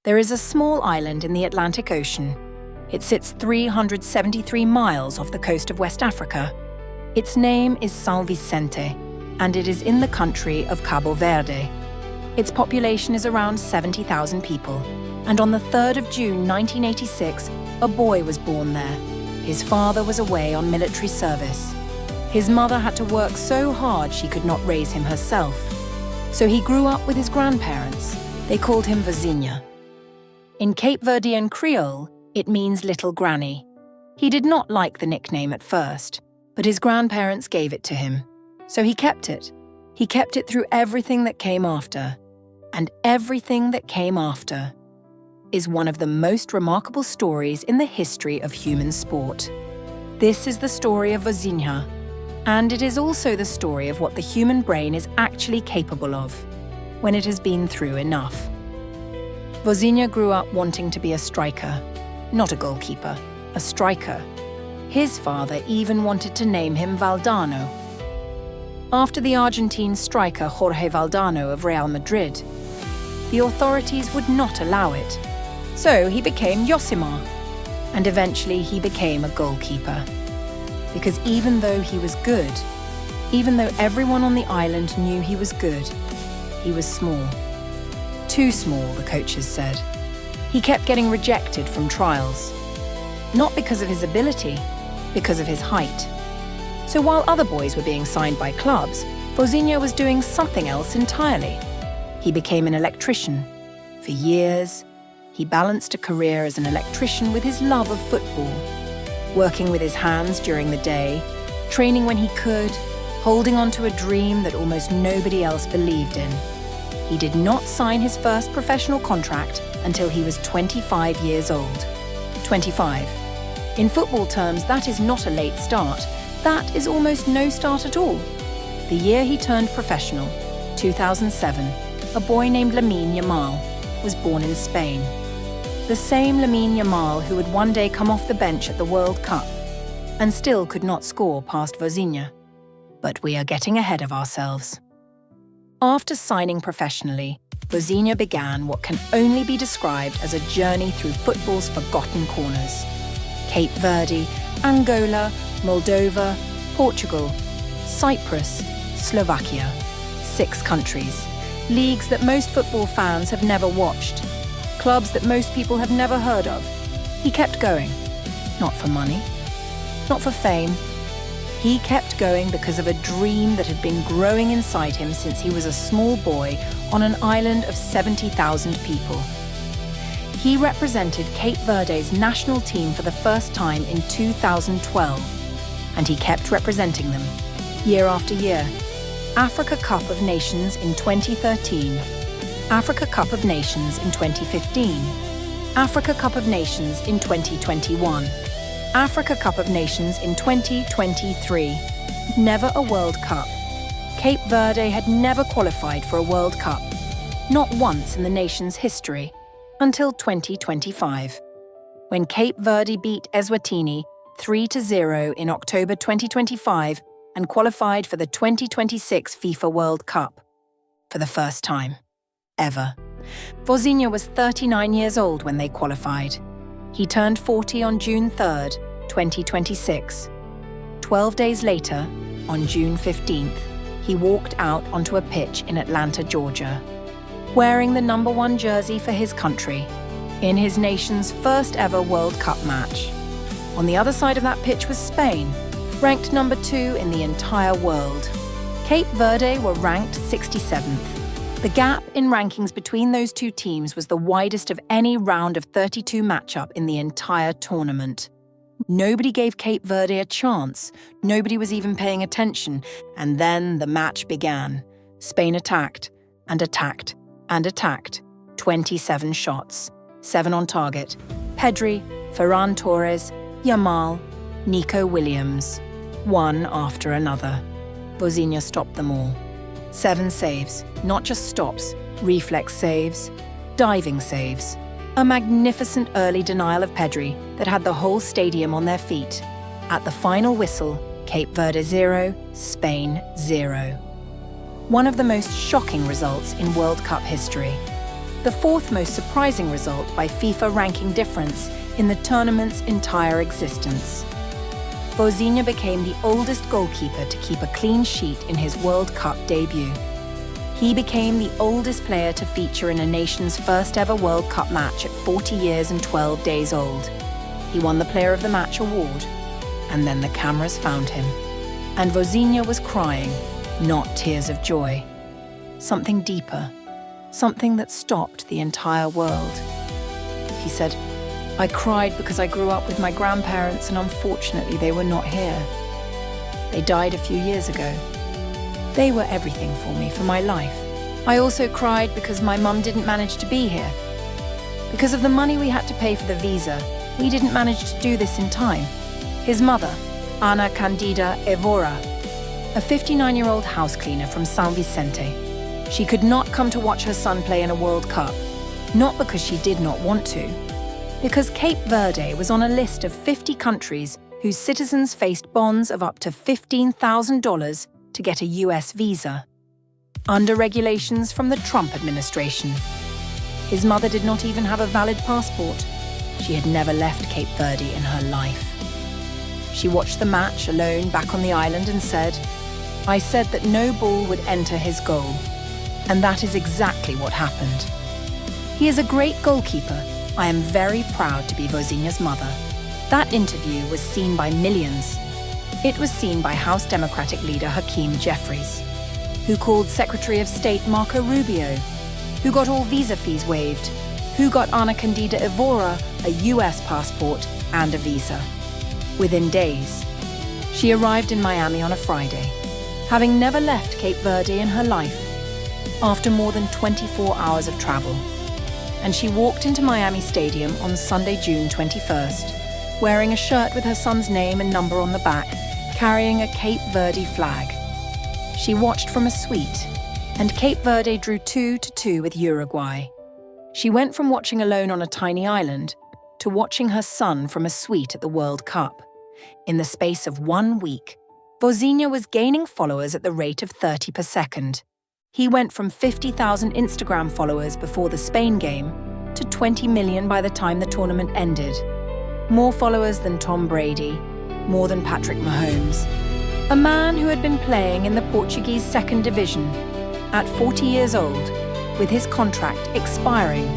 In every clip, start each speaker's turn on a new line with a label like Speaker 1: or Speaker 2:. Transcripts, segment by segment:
Speaker 1: There is a small island in the Atlantic Ocean. It sits 373 miles off the coast of West Africa. Its name is São Vicente, and it is in the country of Cape Verde. Its population is around 70,000 people, and on the 3rd of June 1986, a boy was born there. His father was away on military service. His mother had to work so hard she could not raise him herself. So he grew up with his grandparents. They called him Vozinha. In Cape Verdean Creole, it means little granny. He did not like the nickname at first, but his grandparents gave it to him. So he kept it. He kept it through everything that came after. And everything that came after is one of the most remarkable stories in the history of human sport. This is the story of Vozinha, and it is also the story of what the human brain is actually capable of when it has been through enough. Vozinha grew up wanting to be a striker, not a goalkeeper, a striker. His father even wanted to name him Valdano, after the Argentine striker Jorge Valdano of Real Madrid. The authorities would not allow it, so he became Josimar, and eventually he became a goalkeeper. Because even though he was good, even though everyone on the island knew he was good, he was small. Too small, the coaches said. He kept getting rejected from trials. Not because of his ability, because of his height. So while other boys were being signed by clubs, Vozinha was doing something else entirely. He became an electrician. For years, he balanced a career as an electrician with his love of football, working with his hands during the day, training when he could, holding on to a dream that almost nobody else believed in. He did not sign his first professional contract until he was 25 years old. 25. In football terms, that is not a late start. That is almost no start at all. The year he turned professional, 2007, a boy named Lamine Yamal was born in Spain. The same Lamine Yamal who would one day come off the bench at the World Cup and still could not score past Vozinha. But we are getting ahead of ourselves. After signing professionally, Vozinha began what can only be described as a journey through football's forgotten corners. Cape Verde, Angola, Moldova, Portugal, Cyprus, Slovakia. 6 countries. Leagues that most football fans have never watched. Clubs that most people have never heard of. He kept going. Not for money. Not for fame. He kept going because of a dream that had been growing inside him since he was a small boy on an island of 70,000 people. He represented Cape Verde's national team for the first time in 2012, and he kept representing them, year after year. Africa Cup of Nations in 2013, Africa Cup of Nations in 2015, Africa Cup of Nations in 2021, Africa Cup of Nations in 2023. Never a World Cup. Cape Verde had never qualified for a World Cup, not once in the nation's history, until 2025, when Cape Verde beat Eswatini 3-0 in October 2025 and qualified for the 2026 FIFA World Cup, for the first time, ever. Vozinha was 39 years old when they qualified. He turned 40 on June 3rd, 2026. 12 days later, on June 15th, he walked out onto a pitch in Atlanta, Georgia, wearing the number 1 jersey for his country, in his nation's first ever World Cup match. On the other side of that pitch was Spain, ranked number 2 in the entire world. Cape Verde were ranked 67th. The gap in rankings between those two teams was the widest of any round of 32 matchup in the entire tournament. Nobody gave Cape Verde a chance. Nobody was even paying attention. And then the match began. Spain attacked, and attacked, and attacked. 27 shots, 7 on target. Pedri, Ferran Torres, Yamal, Nico Williams. One after another. Vozinha stopped them all. 7 saves, not just stops, reflex saves, diving saves. A magnificent early denial of Pedri that had the whole stadium on their feet. At the final whistle, Cape Verde 0, Spain 0. One of the most shocking results in World Cup history. the fourth most surprising result by FIFA ranking difference in the tournament's entire existence. Vozinha became the oldest goalkeeper to keep a clean sheet in his World Cup debut. He became the oldest player to feature in a nation's first ever World Cup match at 40 years and 12 days old. He won the Player of the Match award, and then the cameras found him. And Vozinha was crying, not tears of joy. Something deeper, something that stopped the entire world. He said, "I cried because I grew up with my grandparents and unfortunately they were not here. They died a few years ago. They were everything for me, for my life. I also cried because my mum didn't manage to be here. Because of the money we had to pay for the visa, we didn't manage to do this in time." His mother, Ana Candida Evora, a 59-year-old house cleaner from São Vicente. She could not come to watch her son play in a World Cup, not because she did not want to, because Cape Verde was on a list of 50 countries whose citizens faced bonds of up to $15,000 to get a US visa, under regulations from the Trump administration. His mother did not even have a valid passport. She had never left Cape Verde in her life. She watched the match alone back on the island and said, "I said that no ball would enter his goal." And that is exactly what happened. He is a great goalkeeper. I am very proud to be Vozinha's mother. That interview was seen by millions. It was seen by House Democratic leader Hakeem Jeffries, who called Secretary of State Marco Rubio, who got all visa fees waived, who got Ana Candida Evora a US passport and a visa. Within days, she arrived in Miami on a Friday, having never left Cape Verde in her life, after more than 24 hours of travel. And she walked into Miami Stadium on Sunday, June 21st, wearing a shirt with her son's name and number on the back, carrying a Cape Verde flag. She watched from a suite, and Cape Verde drew 2-2 with Uruguay. She went from watching alone on a tiny island to watching her son from a suite at the World Cup. In the space of 1 week, Vozinha was gaining followers at the rate of 30 per second. He went from 50,000 Instagram followers before the Spain game to 20 million by the time the tournament ended. More followers than Tom Brady, more than Patrick Mahomes. A man who had been playing in the Portuguese second division, at 40 years old, with his contract expiring,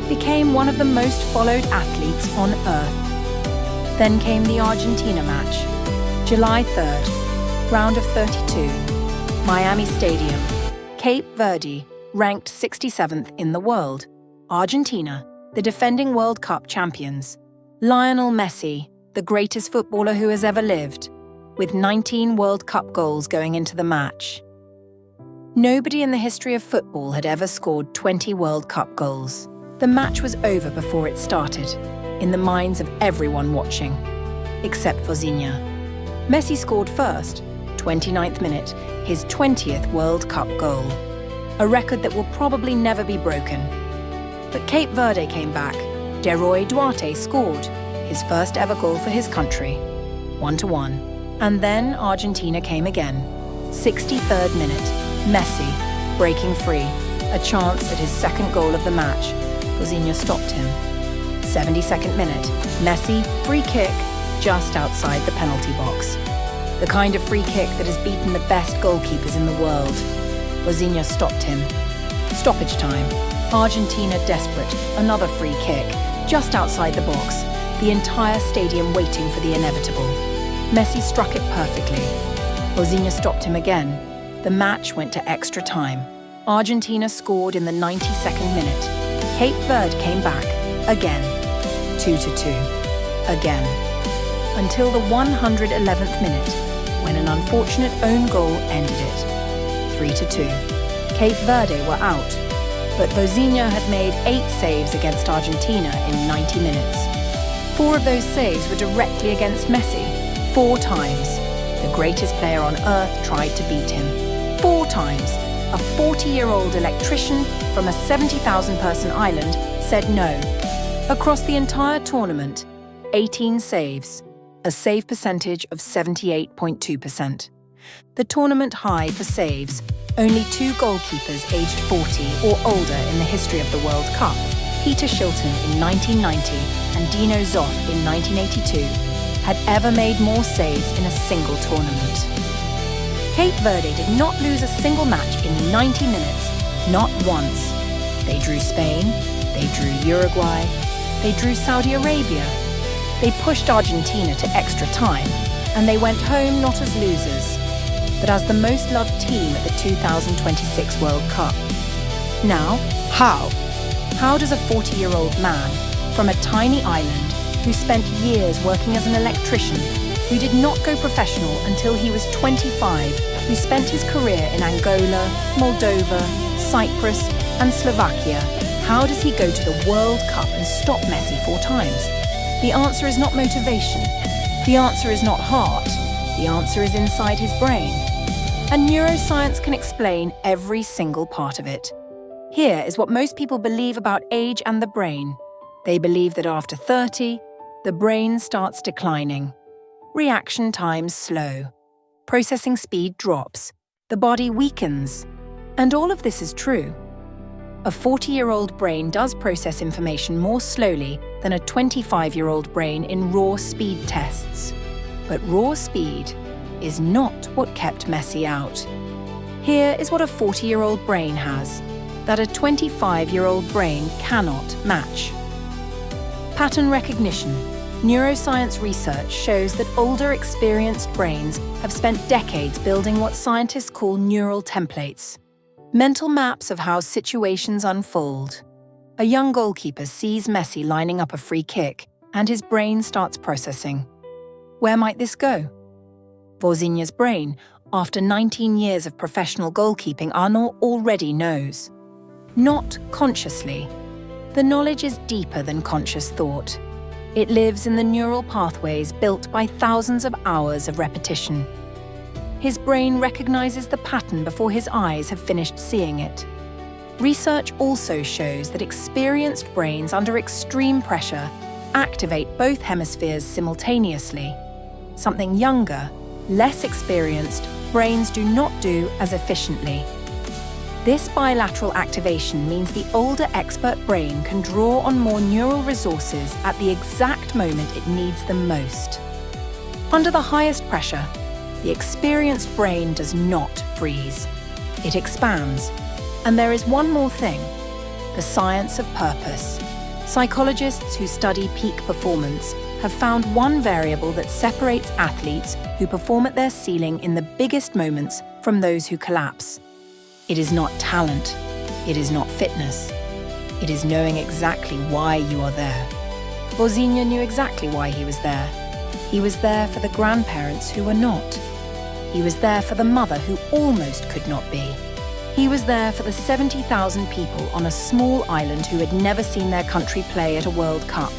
Speaker 1: became one of the most followed athletes on earth. Then came the Argentina match, July 3rd, round of 32, Miami Stadium. Cape Verde, ranked 67th in the world. Argentina, the defending World Cup champions. Lionel Messi, the greatest footballer who has ever lived, with 19 World Cup goals going into the match. Nobody in the history of football had ever scored 20 World Cup goals. The match was over before it started, in the minds of everyone watching, except Vozinha. Messi scored first, 29th minute, his 20th World Cup goal, a record that will probably never be broken. But Cape Verde came back. Deroy Duarte scored, his first ever goal for his country, 1-1. And then Argentina came again. 63rd minute, Messi, breaking free, a chance at his second goal of the match. Vozinha stopped him. 72nd minute, Messi, free kick, just outside the penalty box. The kind of free kick that has beaten the best goalkeepers in the world. Vozinha stopped him. Stoppage time. Argentina desperate, another free kick, just outside the box. The entire stadium waiting for the inevitable. Messi struck it perfectly. Vozinha stopped him again. The match went to extra time. Argentina scored in the 92nd minute. Cape Verde came back, again. 2-2. Again. Until the 111th minute, when an unfortunate own goal ended it. 3-2. Cape Verde were out, but Vozinha had made 8 saves against Argentina in 90 minutes. 4 of those saves were directly against Messi, 4 times. The greatest player on earth tried to beat him. 4 times. A 40-year-old electrician from a 70,000-person island said no. Across the entire tournament, 18 saves, a save percentage of 78.2%. The tournament high for saves Only two goalkeepers aged 40 or older in the history of the World Cup, Peter Shilton in 1990 and Dino Zoff in 1982, had ever made more saves in a single tournament. Cape Verde did not lose a single match in 90 minutes, not once. They drew Spain, they drew Uruguay, they drew Saudi Arabia, they pushed Argentina to extra time, and they went home not as losers, but as the most loved team at the 2026 World Cup. Now, how? How does a 40-year-old man from a tiny island who spent years working as an electrician, who did not go professional until he was 25, who spent his career in Angola, Moldova, Cyprus, and Slovakia, how does he go to the World Cup and stop Messi 4 times? The answer is not motivation. The answer is not heart. The answer is inside his brain. And neuroscience can explain every single part of it. Here is what most people believe about age and the brain. They believe that after 30, the brain starts declining. Reaction times slow. Processing speed drops. The body weakens. And all of this is true. A 40-year-old brain does process information more slowly than a 25-year-old brain in raw speed tests. But raw speed is not what kept Messi out. Here is what a 40-year-old brain has, that a 25-year-old brain cannot match. Pattern recognition. Neuroscience research shows that older, experienced brains have spent decades building what scientists call neural templates, mental maps of how situations unfold. A young goalkeeper sees Messi lining up a free kick, and his brain starts processing. Where might this go? Vozinha's brain, after 19 years of professional goalkeeping, Arnaud already knows. Not consciously. The knowledge is deeper than conscious thought. It lives in the neural pathways built by thousands of hours of repetition. His brain recognizes the pattern before his eyes have finished seeing it. Research also shows that experienced brains under extreme pressure activate both hemispheres simultaneously, something younger, less experienced brains do not do as efficiently. This bilateral activation means the older expert brain can draw on more neural resources at the exact moment it needs them most. Under the highest pressure, the experienced brain does not freeze. It expands. And there is one more thing: the science of purpose. Psychologists who study peak performance have found one variable that separates athletes who perform at their ceiling in the biggest moments from those who collapse. It is not talent. It is not fitness. It is knowing exactly why you are there. Vozinha knew exactly why he was there. He was there for the grandparents who were not. He was there for the mother who almost could not be. He was there for the 70,000 people on a small island who had never seen their country play at a World Cup.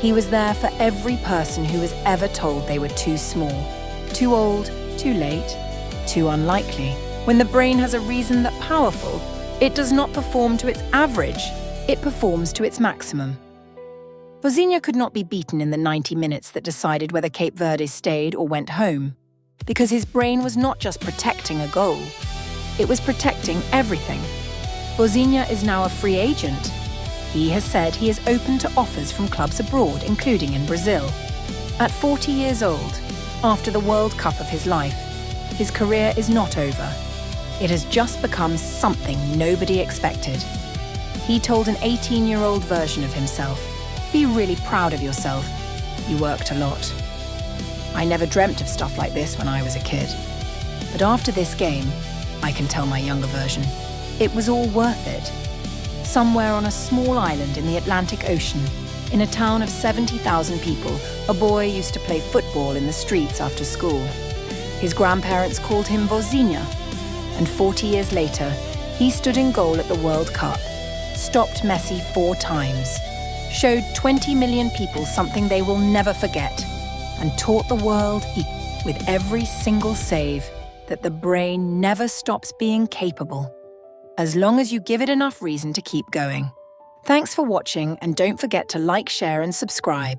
Speaker 1: He was there for every person who was ever told they were too small, too old, too late, too unlikely. When the brain has a reason that powerful, it does not perform to its average, it performs to its maximum. Vozinha could not be beaten in the 90 minutes that decided whether Cape Verde stayed or went home, because his brain was not just protecting a goal, it was protecting everything. Vozinha is now a free agent. He has said he is open to offers from clubs abroad, including in Brazil. At 40 years old, after the World Cup of his life, his career is not over. It has just become something nobody expected. He told an 18-year-old version of himself, "Be really proud of yourself. You worked a lot. I never dreamt of stuff like this when I was a kid. But after this game, I can tell my younger version, it was all worth it." Somewhere on a small island in the Atlantic Ocean, in a town of 70,000 people, a boy used to play football in the streets after school. His grandparents called him Vozinha, and 40 years later, he stood in goal at the World Cup, stopped Messi 4 times, showed 20 million people something they will never forget, and taught the world with every single save that the brain never stops being capable, as long as you give it enough reason to keep going. Thanks for watching, and don't forget to like, share, and subscribe.